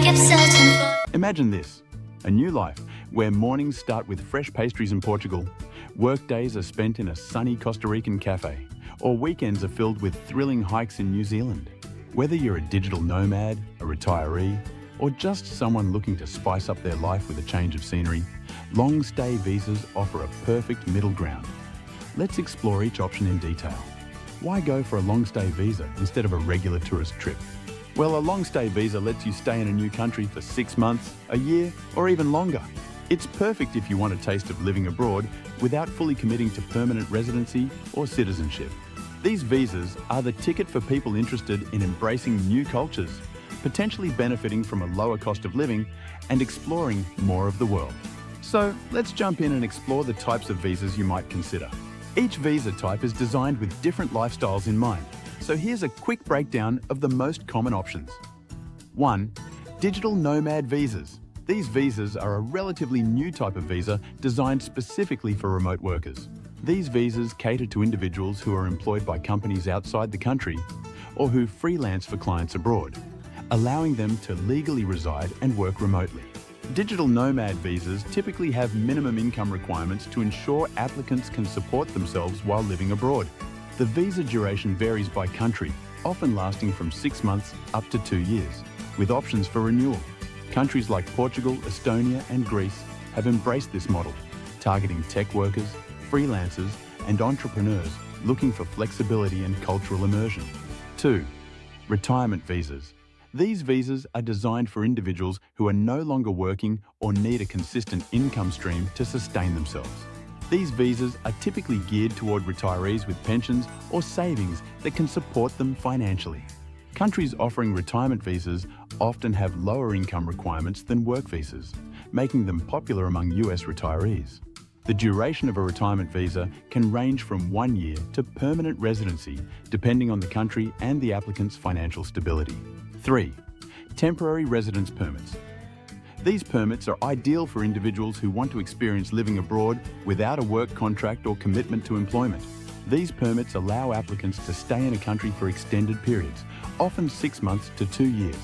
kept searching for. Imagine this, a new life where mornings start with fresh pastries in Portugal, work days are spent in a sunny Costa Rican cafe, or weekends are filled with thrilling hikes in New Zealand. Whether you're a digital nomad, a retiree, or just someone looking to spice up their life with a change of scenery, long stay visas offer a perfect middle ground. Let's explore each option in detail. Why go for a long stay visa instead of a regular tourist trip? Well, a long stay visa lets you stay in a new country for 6 months, a year, or even longer. It's perfect if you want a taste of living abroad without fully committing to permanent residency or citizenship. These visas are the ticket for people interested in embracing new cultures, potentially benefiting from a lower cost of living and exploring more of the world. So let's jump in and explore the types of visas you might consider. Each visa type is designed with different lifestyles in mind. So here's a quick breakdown of the most common options. 1. Digital nomad visas. These visas are a relatively new type of visa designed specifically for remote workers. These visas cater to individuals who are employed by companies outside the country or who freelance for clients abroad, allowing them to legally reside and work remotely. Digital nomad visas typically have minimum income requirements to ensure applicants can support themselves while living abroad. The visa duration varies by country, often lasting from 6 months up to 2 years, with options for renewal. Countries like Portugal, Estonia, and Greece have embraced this model, targeting tech workers, freelancers, and entrepreneurs looking for flexibility and cultural immersion. 2. Retirement visas. These visas are designed for individuals who are no longer working or need a consistent income stream to sustain themselves. These visas are typically geared toward retirees with pensions or savings that can support them financially. Countries offering retirement visas often have lower income requirements than work visas, making them popular among US retirees. The duration of a retirement visa can range from 1 year to permanent residency, depending on the country and the applicant's financial stability. 3. Temporary residence permits. These permits are ideal for individuals who want to experience living abroad without a work contract or commitment to employment. These permits allow applicants to stay in a country for extended periods, often 6 months to 2 years,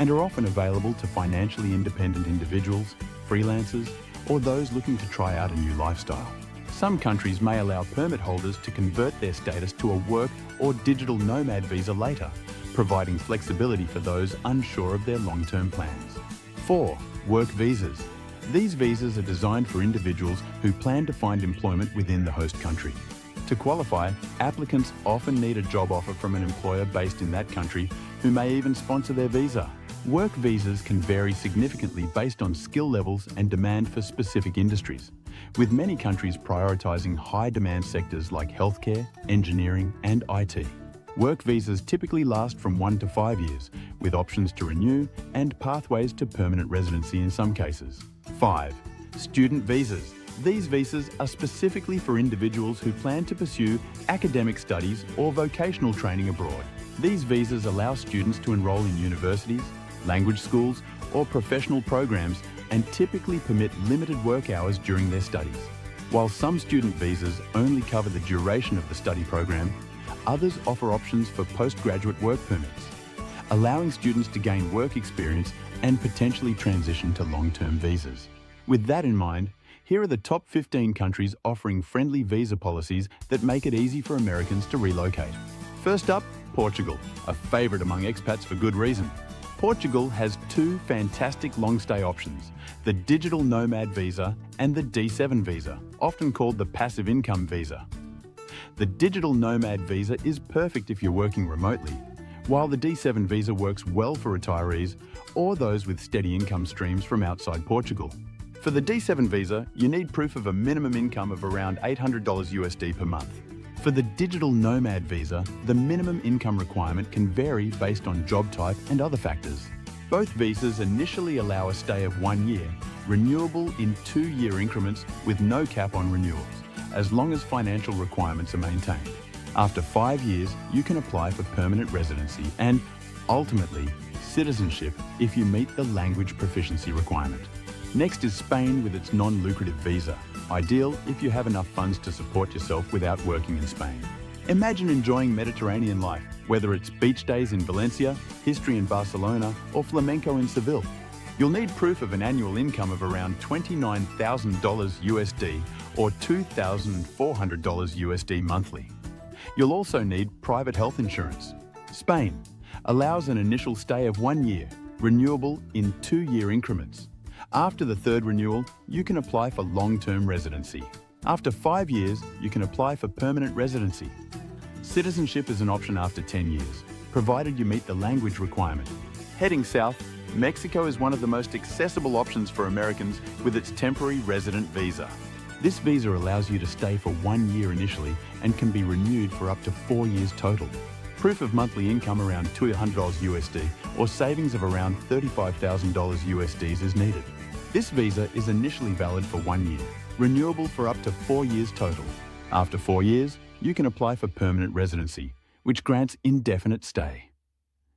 and are often available to financially independent individuals, freelancers, or those looking to try out a new lifestyle. Some countries may allow permit holders to convert their status to a work or digital nomad visa later, providing flexibility for those unsure of their long-term plans. 4. Work visas. These visas are designed for individuals who plan to find employment within the host country. To qualify, applicants often need a job offer from an employer based in that country who may even sponsor their visa. Work visas can vary significantly based on skill levels and demand for specific industries, with many countries prioritizing high-demand sectors like healthcare, engineering, and IT. Work visas typically last from 1 to 5 years, with options to renew and pathways to permanent residency in some cases. 5. Student visas. These visas are specifically for individuals who plan to pursue academic studies or vocational training abroad. These visas allow students to enroll in universities, language schools, or professional programs and typically permit limited work hours during their studies. While some student visas only cover the duration of the study program, others offer options for postgraduate work permits, allowing students to gain work experience and potentially transition to long-term visas. With that in mind, here are the top 15 countries offering friendly visa policies that make it easy for Americans to relocate. First up, Portugal, a favorite among expats for good reason. Portugal has 2 fantastic long-stay options, the digital nomad visa and the D7 visa, often called the passive income visa. The digital nomad visa is perfect if you're working remotely, while the D7 visa works well for retirees or those with steady income streams from outside Portugal. For the D7 visa, you need proof of a minimum income of around $800 USD per month. For the digital nomad visa, the minimum income requirement can vary based on job type and other factors. Both visas initially allow a stay of 1 year, renewable in 2-year increments with no cap on renewals, as long as financial requirements are maintained. After 5 years, you can apply for permanent residency and, ultimately, citizenship if you meet the language proficiency requirement. Next is Spain with its non-lucrative visa, ideal if you have enough funds to support yourself without working in Spain. Imagine enjoying Mediterranean life, whether it's beach days in Valencia, history in Barcelona, or flamenco in Seville. You'll need proof of an annual income of around $29,000 USD or $2,400 USD monthly. You'll also need private health insurance. Spain allows an initial stay of 1 year, renewable in 2-year increments. After the third renewal, you can apply for long-term residency. After 5 years, you can apply for permanent residency. Citizenship is an option after 10 years, provided you meet the language requirement. Heading south, Mexico is one of the most accessible options for Americans with its temporary resident visa. This visa allows you to stay for 1 year initially and can be renewed for up to 4 years total. Proof of monthly income around $200 USD or savings of around $35,000 USD is needed. This visa is initially valid for 1 year, renewable for up to 4 years total. After 4 years, you can apply for permanent residency, which grants indefinite stay.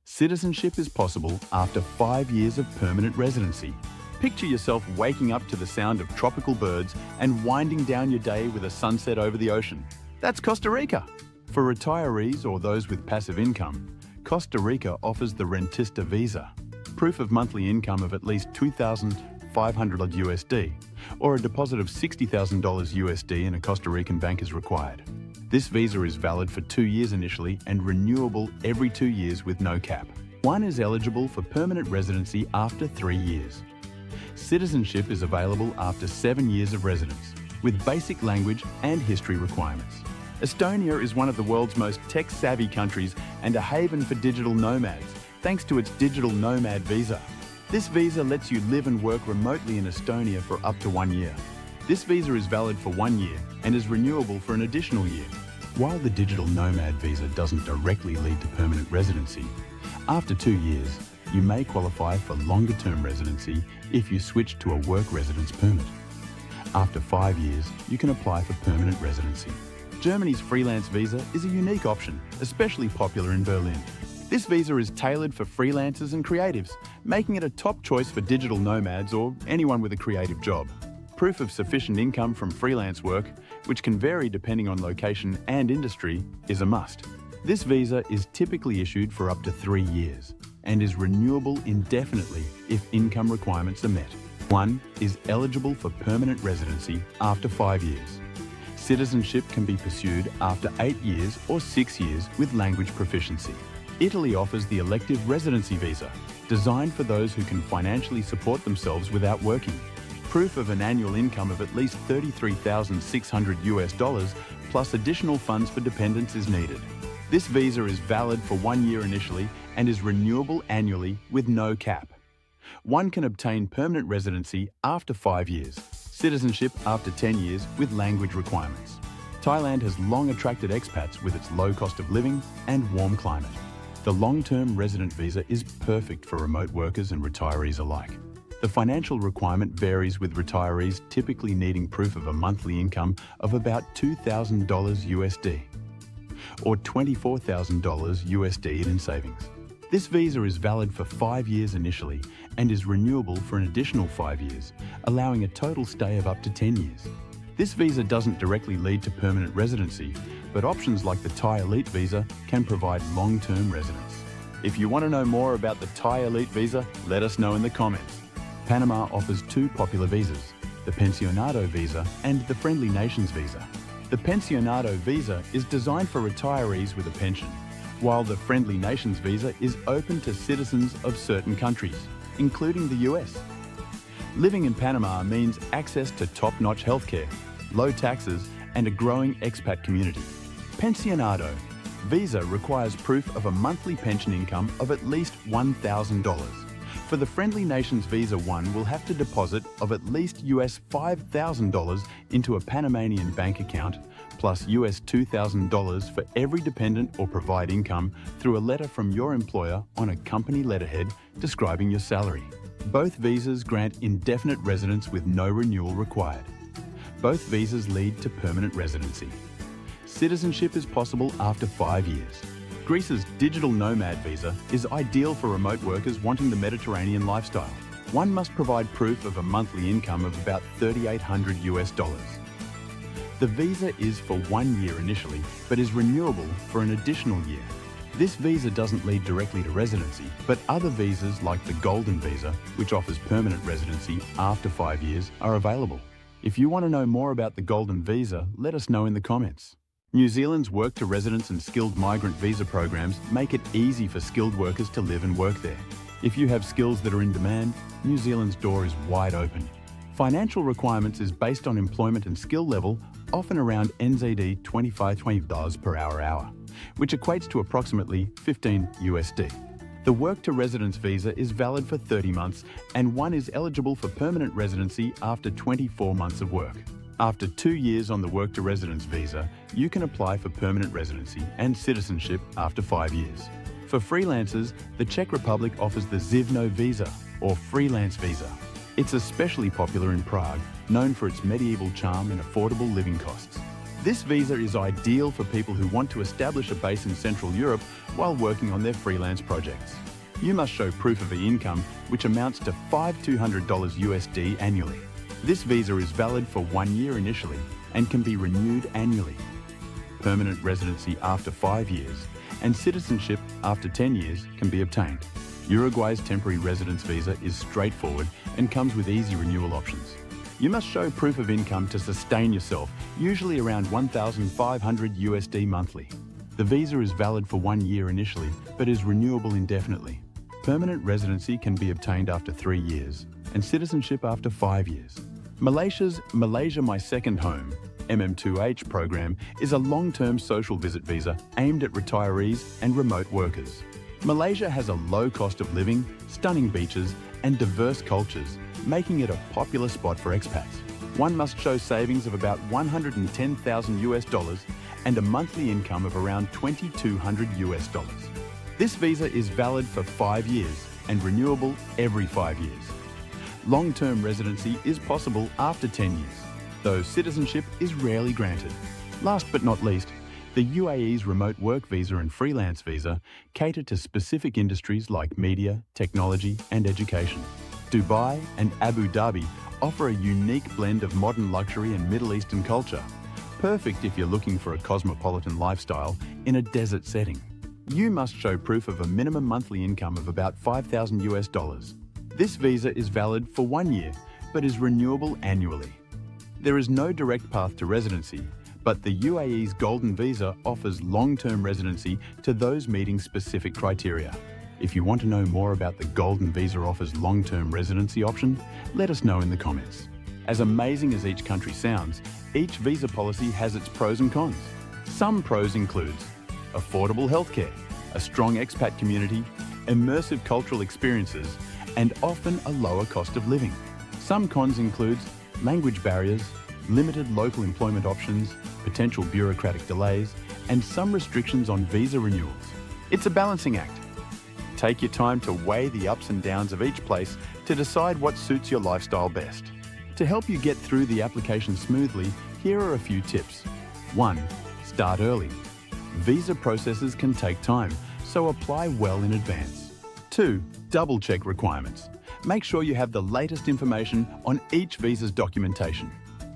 Citizenship is possible after 5 years of permanent residency. Picture yourself waking up to the sound of tropical birds and winding down your day with a sunset over the ocean. That's Costa Rica. For retirees or those with passive income, Costa Rica offers the rentista visa. Proof of monthly income of at least $2,500 USD or a deposit of $60,000 USD in a Costa Rican bank is required. This visa is valid for 2 years initially and renewable every 2 years with no cap. One is eligible for permanent residency after 3 years. Citizenship is available after 7 years of residence, with basic language and history requirements. Estonia is one of the world's most tech-savvy countries and a haven for digital nomads, thanks to its digital nomad visa. This visa lets you live and work remotely in Estonia for up to 1 year. This visa is valid for 1 year and is renewable for an additional year. While the digital nomad visa doesn't directly lead to permanent residency, after 2 years, you may qualify for longer-term residency if you switch to a work residence permit. After 5 years, you can apply for permanent residency. Germany's freelance visa is a unique option, especially popular in Berlin. This visa is tailored for freelancers and creatives, making it a top choice for digital nomads or anyone with a creative job. Proof of sufficient income from freelance work, which can vary depending on location and industry, is a must. This visa is typically issued for up to 3 years and is renewable indefinitely if income requirements are met. One is eligible for permanent residency after 5 years. Citizenship can be pursued after 8 years or 6 years with language proficiency. Italy offers the elective residency visa, designed for those who can financially support themselves without working. Proof of an annual income of at least $33,600 USD plus additional funds for dependents is needed. This visa is valid for 1 year initially and is renewable annually with no cap. One can obtain permanent residency after 5 years, citizenship after 10 years with language requirements. Thailand has long attracted expats with its low cost of living and warm climate. The long-term resident visa is perfect for remote workers and retirees alike. The financial requirement varies, with retirees typically needing proof of a monthly income of about $2,000 USD or $24,000 USD in savings. This visa is valid for 5 years initially and is renewable for an additional 5 years, allowing a total stay of up to 10 years. This visa doesn't directly lead to permanent residency, but options like the Thai Elite visa can provide long-term residence. If you want to know more about the Thai Elite visa, let us know in the comments. Panama offers 2 popular visas, the Pensionado visa and the Friendly Nations visa. The Pensionado visa is designed for retirees with a pension, while the Friendly Nations visa is open to citizens of certain countries, including the US. Living in Panama means access to top-notch healthcare, low taxes, and a growing expat community. Pensionado visa requires proof of a monthly pension income of at least $1,000. For the Friendly Nations Visa, one will have to deposit of at least US $5,000 into a Panamanian bank account, plus US $2,000 for every dependent or provide income through a letter from your employer on a company letterhead describing your salary. Both visas grant indefinite residence with no renewal required. Both visas lead to permanent residency. Citizenship is possible after 5 years. Greece's digital nomad visa is ideal for remote workers wanting the Mediterranean lifestyle. One must provide proof of a monthly income of about $3,800 US. The visa is for 1 year initially, but is renewable for an additional year. This visa doesn't lead directly to residency, but other visas like the Golden Visa, which offers permanent residency after 5 years, are available. If you want to know more about the Golden Visa, let us know in the comments. New Zealand's work to residence and skilled migrant visa programs make it easy for skilled workers to live and work there. If you have skills that are in demand, New Zealand's door is wide open. Financial requirements is based on employment and skill level, often around NZD $25 per hour, which equates to approximately 15 USD. The work to residence visa is valid for 30 months and one is eligible for permanent residency after 24 months of work. After 2 years on the work to residence visa, you can apply for permanent residency and citizenship after 5 years. For freelancers, the Czech Republic offers the Živno visa or freelance visa. It's especially popular in Prague, known for its medieval charm and affordable living costs. This visa is ideal for people who want to establish a base in Central Europe while working on their freelance projects. You must show proof of income, which amounts to $5,200 USD annually. This visa is valid for 1 year initially and can be renewed annually. Permanent residency after 5 years and citizenship after 10 years can be obtained. Uruguay's temporary residence visa is straightforward and comes with easy renewal options. You must show proof of income to sustain yourself, usually around 1,500 USD monthly. The visa is valid for 1 year initially, but is renewable indefinitely. Permanent residency can be obtained after 3 years and citizenship after 5 years. Malaysia's Malaysia My Second Home MM2H program is a long-term social visit visa aimed at retirees and remote workers. Malaysia has a low cost of living, stunning beaches, and diverse cultures, making it a popular spot for expats. One must show savings of about 110,000 US dollars and a monthly income of around 2,200 US dollars. This visa is valid for 5 years and renewable every 5 years. Long-term residency is possible after 10 years, though citizenship is rarely granted. Last but not least, the UAE's remote work visa and freelance visa cater to specific industries like media, technology, and education. Dubai and Abu Dhabi offer a unique blend of modern luxury and Middle Eastern culture, perfect if you're looking for a cosmopolitan lifestyle in a desert setting. You must show proof of a minimum monthly income of about 5,000 US dollars. This visa is valid for 1 year, but is renewable annually. There is no direct path to residency, but the UAE's Golden Visa offers long-term residency to those meeting specific criteria. If you want to know more about the Golden Visa offers long-term residency option, let us know in the comments. As amazing as each country sounds, each visa policy has its pros and cons. Some pros include affordable healthcare, a strong expat community, immersive cultural experiences, and often a lower cost of living. Some cons include language barriers, limited local employment options, potential bureaucratic delays, and some restrictions on visa renewals. It's a balancing act. Take your time to weigh the ups and downs of each place to decide what suits your lifestyle best. To help you get through the application smoothly, here are a few tips. 1. Start early. Visa processes can take time, so apply well in advance. 2. Double-check requirements. Make sure you have the latest information on each visa's documentation.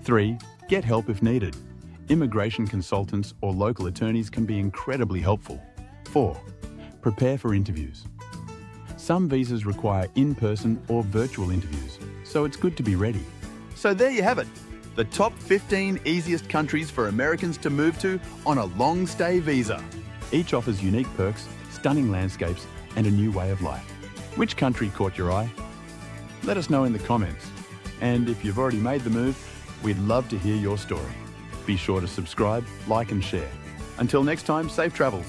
3. Get help if needed. Immigration consultants or local attorneys can be incredibly helpful. 4. Prepare for interviews. Some visas require in-person or virtual interviews, so it's good to be ready. So there you have it, the top 15 easiest countries for Americans to move to on a long stay visa. Each offers unique perks, stunning landscapes, and a new way of life. Which country caught your eye? Let us know in the comments. And if you've already made the move, we'd love to hear your story. Be sure to subscribe, like and share. Until next time, safe travels.